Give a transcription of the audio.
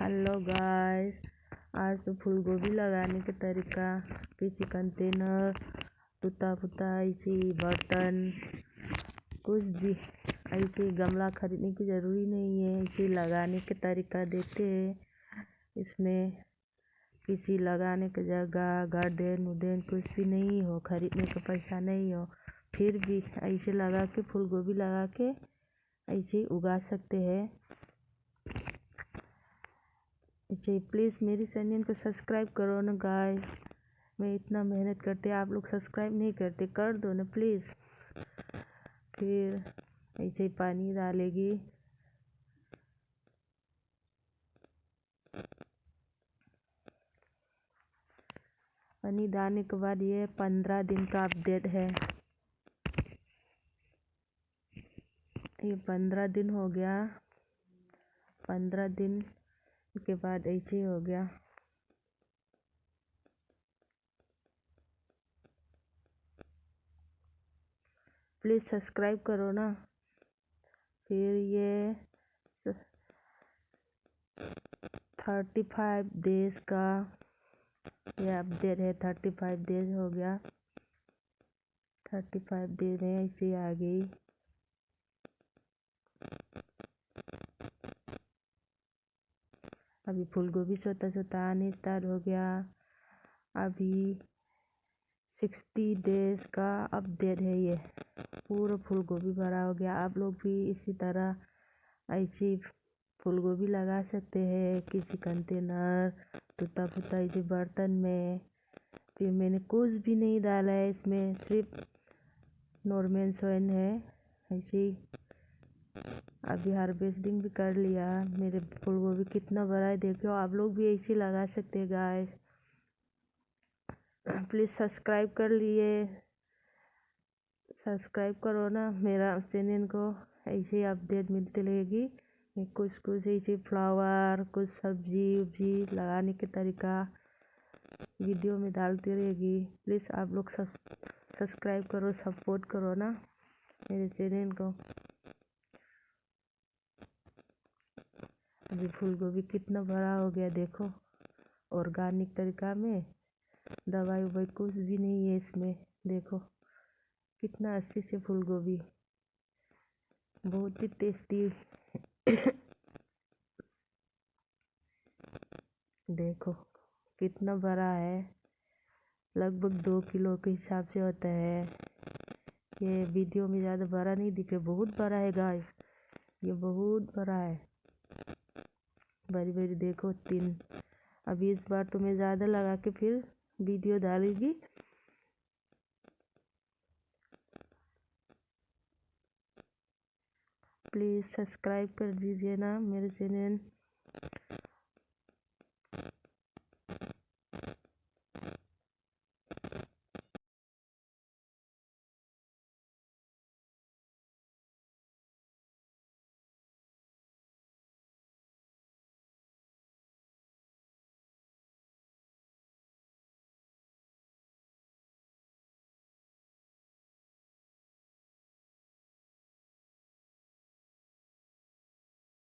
Hello guys, आज तो फूल गोभी लगाने का तरीका किसी कंटेनर टूटा फूटा ऐसे बर्तन कुछ भी ऐसे गमला खरीदने की ज़रूरी नहीं है। ऐसे लगाने का तरीका देखते हैं। इसमें किसी लगाने की जगह गार्डन उर्डन कुछ भी नहीं हो, खरीदने का पैसा नहीं हो, फिर भी ऐसे लगा के फूल गोभी लगा के ऐसे उगा सकते हैं। जी प्लीज़ मेरी चैनल को सब्सक्राइब करो ना गाइस। मैं इतना मेहनत करते आप लोग सब्सक्राइब नहीं करते, कर दो ना प्लीज़। फिर ऐसे ही पानी डालेगी। पानी डालने के बाद ये 15 दिन का अपडेट है। ये 15 दिन हो गया। 15 दिन के बाद ऐसे ही हो गया। प्लीज़ सब्सक्राइब करो ना। फिर ये 35 डेज का ये अपडेट है। 35 डेज हो गया। 35 डेज में ऐसे आ गई। अभी फूल गोभी छोटा छोटा आने स्टार्ट हो गया। अभी 60 डेज का अपडेट है। ये पूरा फूल गोभी भरा हो गया। आप लोग भी इसी तरह ऐसी फूल गोभी लगा सकते हैं किसी कंटेनर टूटा फूटा ऐसे बर्तन में। फिर मैंने कुछ भी नहीं डाला है इसमें, सिर्फ नॉर्मल सॉइल है। ऐसे ही अभी हार्वेस्टिंग भी कर लिया। मेरे फूल गोभी कितना बड़ा है देखो। आप लोग भी ऐसे लगा सकते हैं गाइस। प्लीज़ सब्सक्राइब कर लिए, सब्सक्राइब करो ना मेरा चैनल को। ऐसे ही अपडेट मिलती रहेगी। मैं कुछ ऐसे फ्लावर कुछ सब्जी उब्जी लगाने के तरीका वीडियो में डालती रहेगी। प्लीज़ आप लोग सब्सक्राइब करो, सपोर्ट करो ना मेरे चैनल को। अभी फूल गोभी कितना बड़ा हो गया देखो। ऑर्गेनिक तरीका में, दवाई उवाई कुछ भी नहीं है इसमें। देखो कितना अच्छे से फूल गोभी, बहुत ही टेस्टी। देखो कितना बड़ा है, लगभग 2 किलो के हिसाब से होता है। ये वीडियो में ज़्यादा बड़ा नहीं दिखे, बहुत बड़ा है गाइस। ये बहुत बड़ा है, बड़ी बड़ी देखो 3। अभी इस बार तो मैं ज़्यादा लगा के फिर वीडियो डालेगी। प्लीज़ सब्सक्राइब कर दीजिए ना मेरे चैनल।